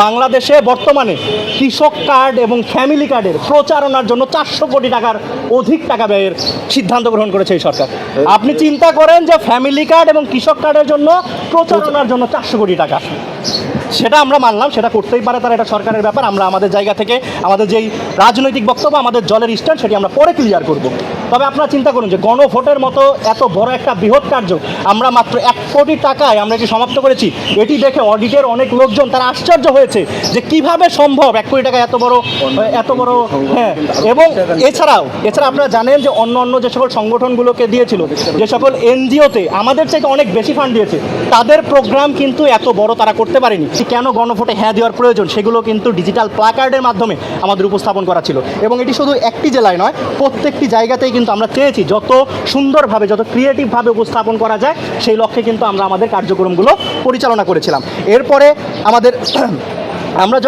বাংলাদেশে বর্তমানে কৃষক কার্ড এবং ফ্যামিলি কার্ডের প্রচারণার জন্য 400 কোটি টাকার অধিক টাকা ব্যয়ের সিদ্ধান্ত গ্রহণ করেছে এই সরকার। আপনি চিন্তা করেন যে ফ্যামিলি কার্ড এবং কৃষক কার্ডের জন্য প্রচারণার জন্য 400 কোটি টাকা, সেটা আমরা মানলাম, সেটা করতেই পারে, তারা এটা সরকারের ব্যাপার। আমরা আমাদের জায়গা থেকে আমাদের যেই রাজনৈতিক বক্তব্য, আমাদের জলের স্ট্যান্ড, সেটি আমরা পরে ক্লিয়ার করব। তবে আপনারা চিন্তা করুন যে গণভোটের মতো এত বড় একটা বৃহৎ কার্য আমরা মাত্র 1 কোটি টাকায় আমরা এটি সমাপ্ত করেছি। এটি দেখে অডিটের অনেক লোকজন তারা আশ্চর্য হয়েছে যে কিভাবে সম্ভব 1 কোটি টাকা এত বড়। হ্যাঁ, এবং এছাড়া আপনারা জানেন যে অন্য যে সকল সংগঠনগুলোকে দিয়েছিল, যে সকল এনজিওতে আমাদের চাইতে অনেক বেশি ফান্ড দিয়েছে, তাদের প্রোগ্রাম কিন্তু এত বড় তারা করতে পারেনি। কেন গণভোটে হ্যাঁ দেওয়ার প্রয়োজন সেগুলো কিন্তু ডিজিটাল প্ল্যাকার্ডের মাধ্যমে আমাদের উপস্থাপন করা ছিল। এবং এটি শুধু একটি জেলায় নয়, প্রত্যেকটি জায়গাতেই কিন্তু আমরা চেয়েছি যত সুন্দরভাবে, যত ক্রিয়েটিভভাবে উপস্থাপন করা যায় সেই লক্ষ্যে কিন্তু আমরা আমাদের কার্যক্রমগুলো পরিচালনা করেছিলাম। এরপরে আমরা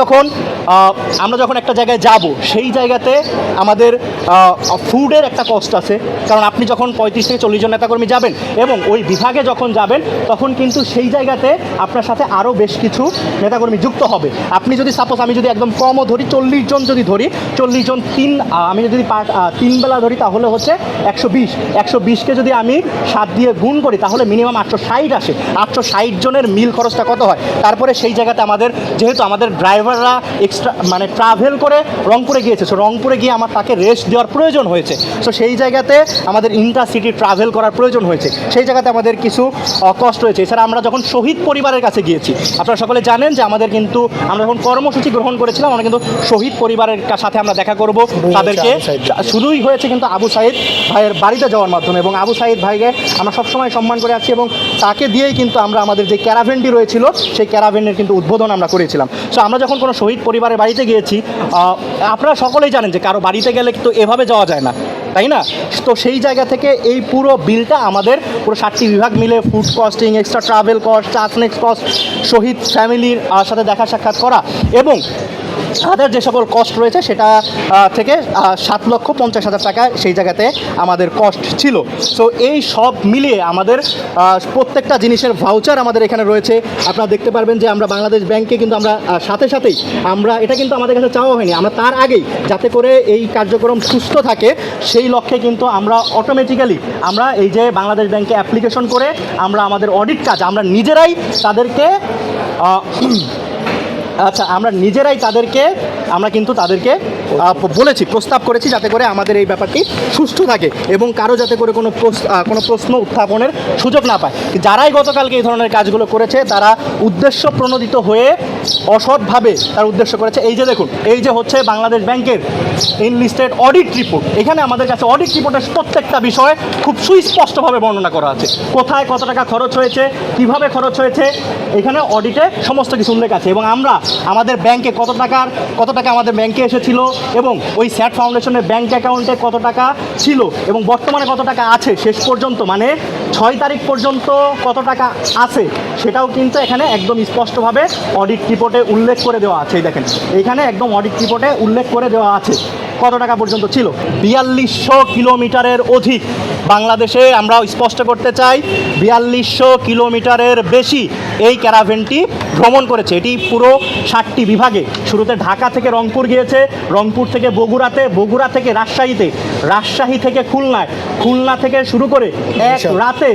যখন একটা জায়গায় যাব, সেই জায়গাতে আমাদের ফুডের একটা কস্ট আছে, কারণ আপনি যখন 35 থেকে 40 জন নেতাকর্মী যাবেন এবং ওই বিভাগে যখন যাবেন, তখন কিন্তু সেই জায়গাতে আপনার সাথে আরও বেশ কিছু নেতাকর্মী যুক্ত হবে। আপনি যদি সাপোজ, আমি যদি একদম কমও ধরি, 40 জন যদি ধরি, 40 জন আমি যদি 3 বেলা ধরি, তাহলে হচ্ছে 120কে যদি আমি 7 দিয়ে গুণ করি, তাহলে মিনিমাম 860 আসে। 860 জনের মিল খরচটা কত হয়? তারপরে সেই জায়গাতে যেহেতু আমাদের ড্রাইভাররা এক্সট্রা ট্রাভেল করে রংপুরে গিয়েছে, সো রংপুরে গিয়ে তাকে রেস্ট দেওয়ার প্রয়োজন হয়েছে। সো সেই জায়গাতে আমাদের ইন্টারসিটি ট্রাভেল করার প্রয়োজন হয়েছে, সেই জায়গাতে আমাদের কিছু কষ্ট রয়েছে। এছাড়া আমরা যখন শহীদ পরিবারের কাছে গিয়েছি, আপনারা সকলে জানেন যে আমরা যখন কর্মসূচি গ্রহণ করেছিলাম, আমরা কিন্তু শহীদ পরিবারের সাথে আমরা দেখা করব। তাদেরকে শুরুই হয়েছে কিন্তু আবু সাইদ ভাইয়ের বাড়িতে যাওয়ার মাধ্যমে, এবং আবু সাইদ ভাইকে আমরা সবসময় সম্মান করে আছি, এবং তাকে দিয়েই কিন্তু আমরা আমাদের যে ক্যারাভেনটি রয়েছিল সেই ক্যারাভেনের কিন্তু উদ্বোধন আমরা করেছিলাম। সো আমরা যখন কোনো শহীদ পরিবারের বাড়িতে গিয়েছি, আপনারা সকলেই জানেন যে কারো বাড়িতে গেলে কিন্তু এভাবে যাওয়া যায় না, তাই না? তো সেই জায়গা থেকে এই পুরো বিলটা আমাদের পুরো 7টি বিভাগ মিলে, food costing, extra travel cost, snacks cost, শহীদ ফ্যামিলির সাথে দেখা সাক্ষাৎ করা এবং তাদের যে সকল কস্ট রয়েছে, সেটা থেকে 7,50,000 টাকা সেই জায়গাতে আমাদের কস্ট ছিল। সো এই সব মিলিয়ে আমাদের প্রত্যেকটা জিনিসের ভাউচার আমাদের এখানে রয়েছে। আপনারা দেখতে পারবেন যে আমরা বাংলাদেশ ব্যাংকে কিন্তু আমরা সাথেই আমরা, এটা কিন্তু আমাদের কাছে চাওয়া হয়নি, আমরা তার আগেই যাতে করে এই কার্যক্রম সুস্থ থাকে সেই লক্ষ্যে কিন্তু আমরা অটোমেটিক্যালি এই যে বাংলাদেশ ব্যাংকে অ্যাপ্লিকেশন করে আমরা আমাদের অডিট কাজ আমরা নিজেরাই তাদেরকে বলেছি, প্রস্তাব করেছি, যাতে করে আমাদের এই ব্যাপারটি সুষ্ঠু থাকে এবং কারো যাতে করে কোনো প্রশ্ন উত্থাপনের সুযোগ না পায়। যারাই গতকালকে এই ধরনের কাজগুলো করেছে, তারা উদ্দেশ্য প্রণোদিত হয়ে অসৎভাবে তার উদ্দেশ্য করেছে। এই যে দেখুন, এই যে হচ্ছে বাংলাদেশ ব্যাংকের এনলিস্টেড অডিট রিপোর্ট। এখানে আমাদের কাছে অডিট রিপোর্টের প্রত্যেকটা বিষয় খুব সুস্পষ্টভাবে বর্ণনা করা আছে। কোথায় কত টাকা খরচ হয়েছে, কিভাবে খরচ হয়েছে, এখানে অডিটে সমস্ত কিছু উল্লেখ আছে। এবং আমরা আমাদের ব্যাংকে কত টাকা আমাদের ব্যাংকে এসেছিল, এবং ওই স্যাট ফাউন্ডেশনের ব্যাংক অ্যাকাউন্টে কত টাকা ছিল এবং বর্তমানে কত টাকা আছে, শেষ পর্যন্ত 6 তারিখ পর্যন্ত কত টাকা আছে, সেটাও কিন্তু এখানে একদম স্পষ্টভাবে অডিট রিপোর্টে উল্লেখ করে দেওয়া আছে। দেখেন, এখানে একদম অডিট রিপোর্টে উল্লেখ করে দেওয়া আছে কত টাকা পর্যন্ত ছিল। 4200 কিলোমিটারের অধিক বাংলাদেশে, আমরা স্পষ্ট করতে চাই, 4200 কিলোমিটারের বেশি এই ক্যারাভেনটি ভ্রমণ করেছে। এটি পুরো 7টি বিভাগে, শুরুতে ঢাকা থেকে রংপুর গিয়েছে, রংপুর থেকে বগুড়াতে, বগুড়া থেকে রাজশাহীতে, রাজশাহী থেকে খুলনায়, খুলনা থেকে শুরু করে এক রাতে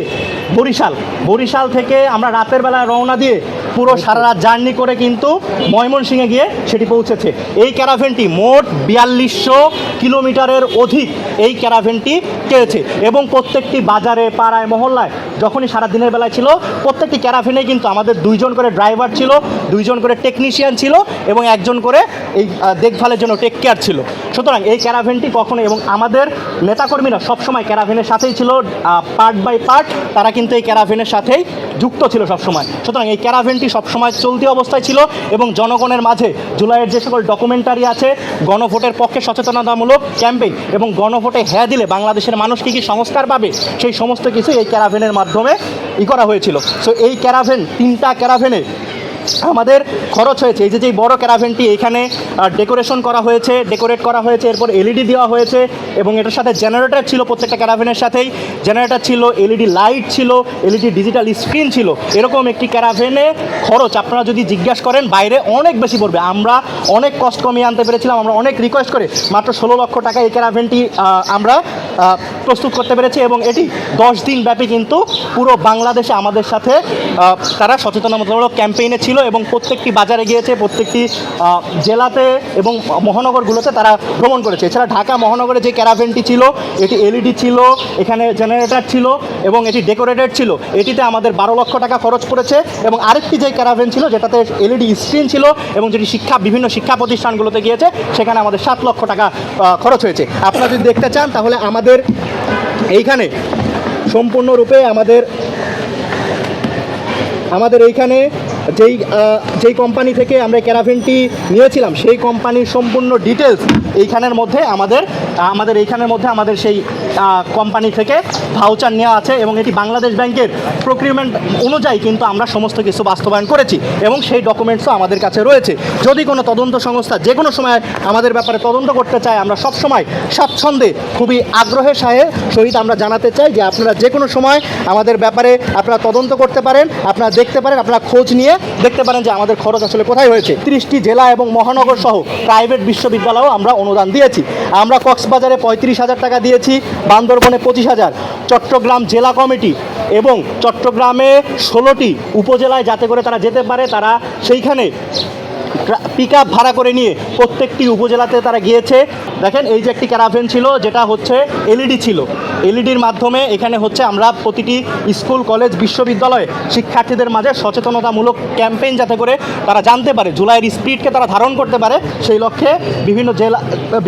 বরিশাল থেকে আমরা রাতের বেলায় রওনা দিয়ে পুরো সারা রাত জার্নি করে কিন্তু ময়মনসিংহে গিয়ে সেটি পৌঁছেছে। এই ক্যারাভেনটি মোট 4200 কিলোমিটারের অধিক এই ক্যারাভেনটি গিয়েছে, এবং প্রত্যেকটি বাজারে, পাড়ায়, মহল্লায় যখনই সারা দিনের বেলায় ছিল, প্রত্যেকটি ক্যারাভেনে কিন্তু আমাদের 2 জন করে ড্রাইভার ছিল, 2 জন করে টেকনিশিয়ান ছিল, এবং 1 জন করে এই দেখভালের জন্য টেক কেয়ার ছিল। সুতরাং এই ক্যারাভেনটি কখনো, এবং আমাদের নেতাকর্মীরা সবসময় ক্যারাভেনের সাথেই ছিল, পার্ট বাই পার্ট তারা কিন্তু এই ক্যারাভেনের সাথেই যুক্ত ছিল সবসময়। সুতরাং এই ক্যারাভেনটি সবসময় চলতি অবস্থায় ছিল, এবং জনগণের মাঝে জুলাইয়ের যে সকল ডকুমেন্টারি আছে, গণভোটের পক্ষে সচেতনতামূলক ক্যাম্পেইন এবং গণভোটে হ্যাঁ দিলে বাংলাদেশের মানুষ কী সংস্কার পাবে, সেই সমস্ত কিছু এই ক্যারাভেনের মাধ্যমে করা হয়েছিল। সো এই ক্যারাভেন, 3টা ক্যারাভেনে আমাদের খরচ হয়েছে এই যে বড় ক্যারাভেনটি এখানে ডেকোরেশন করা হয়েছে, ডেকোরেট করা হয়েছে, এরপর এলইডি দেওয়া হয়েছে এবং এটার সাথে জেনারেটর ছিল, প্রত্যেকটা ক্যারাভেনের সাথেই জেনারেটর ছিল, এলইডি লাইট ছিল, এলইডি ডিজিটাল স্ক্রিন ছিল। এরকম একটি ক্যারাভেনে খরচ আপনারা যদি জিজ্ঞাসা করেন বাইরে অনেক বেশি পড়বে। আমরা অনেক কষ্ট কমিয়ে আনতে পেরেছিলাম, আমরা অনেক রিকোয়েস্ট করে মাত্র 16 লক্ষ টাকা এই ক্যারাভেনটি আমরা প্রস্তুত করতে পেরেছি এবং এটি 10 দিন ব্যাপী কিন্তু পুরো বাংলাদেশে আমাদের সাথে তারা সচেতনতামূলক ক্যাম্পেইনে ছিল এবং প্রত্যেকটি বাজারে গিয়েছে, প্রত্যেকটি জেলাতে এবং মহানগরগুলোতে তারা ভ্রমণ করেছে। এছাড়া ঢাকা মহানগরে যে ক্যারাভেনটি ছিল এটি এলইডি ছিল, এখানে জেনারেটর ছিল এবং এটি ডেকোরেটেড ছিল। এটিতে আমাদের 12 লক্ষ টাকা খরচ পড়েছে এবং আরেকটি যে ক্যারাভেন ছিল যেটাতে এলইডি স্ক্রিন ছিল এবং যেটি বিভিন্ন শিক্ষা প্রতিষ্ঠানগুলোতে গিয়েছে সেখানে আমাদের 7 লক্ষ টাকা খরচ হয়েছে। আপনারা যদি দেখতে চান তাহলে আমাদের এইখানে সম্পূর্ণরূপে আমাদের এইখানে যেই কোম্পানি থেকে আমরা ক্যারাভেনটি নিয়েছিলাম সেই কোম্পানির সম্পূর্ণ ডিটেলস এইখানের মধ্যে আমাদের সেই কোম্পানি থেকে ভাউচার নেওয়া আছে এবং এটি বাংলাদেশ ব্যাংকের প্রক্রিউরমেন্ট অনুযায়ী কিন্তু আমরা সমস্ত কিছু বাস্তবায়ন করেছি এবং সেই ডকুমেন্টসও আমাদের কাছে রয়েছে। যদি কোনো তদন্ত সংস্থা যে কোনো সময় আমাদের ব্যাপারে তদন্ত করতে চায় আমরা সব সময় স্বাচ্ছন্দ্যে খুবই আগ্রহের সহিত আমরা জানাতে চাই যে আপনারা যে কোনো সময় আমাদের ব্যাপারে আপনারা তদন্ত করতে পারেন, আপনারা দেখতে পারেন, আপনারা খোঁজ নিয়ে দেখতে পারেন যে আমাদের খরচ আসলে কোথায় হয়েছে। 30টি জেলা এবং মহানগর সহ প্রাইভেট বিশ্ববিদ্যালয়েও আমরা অনুদান দিয়েছি। আমরা কক্সবাজারে 35,000 টাকা দিয়েছি, বান্দরবনে 25,000, চট্টগ্রাম জেলা কমিটি এবং চট্টগ্রামে 16টি উপজেলায় যাতে করে তারা যেতে পারে, তারা সেইখানে পিক আপ ভাড়া করে নিয়ে প্রত্যেকটি উপজেলাতে তারা গিয়েছে। দেখেন এই যে একটি ক্যারাভেন ছিল যেটা হচ্ছে এলইডি ছিল, এলইডির মাধ্যমে এখানে হচ্ছে আমরা প্রতিটি স্কুল কলেজ বিশ্ববিদ্যালয়ে শিক্ষার্থীদের মাঝে সচেতনতামূলক ক্যাম্পেইন যাতে করে তারা জানতে পারে, জুলাইয়ের স্পিরিটকে তারা ধারণ করতে পারে, সেই লক্ষ্যে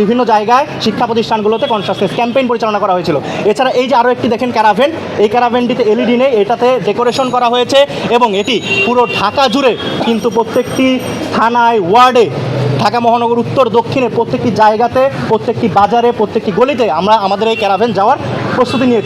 বিভিন্ন জায়গায় শিক্ষা প্রতিষ্ঠানগুলোতে কনসাসনেস ক্যাম্পেইন পরিচালনা করা হয়েছিল। এছাড়া এই যে আরও একটি দেখেন ক্যারাভেন, এই ক্যারাভেনটিতে এলইডি নেই, এটাতে ডেকোরেশন করা হয়েছে এবং এটি পুরো ঢাকা জুড়ে কিন্তু প্রত্যেকটি থানায়, ওয়ার্ডে, ঢাকা মহানগর উত্তর দক্ষিণে প্রত্যেকটি জায়গাতে, প্রত্যেকটি বাজারে, প্রত্যেকটি গলিতে আমরা আমাদের এই ক্যারাভেন যাওয়ার প্রস্তুতি নিয়েছি।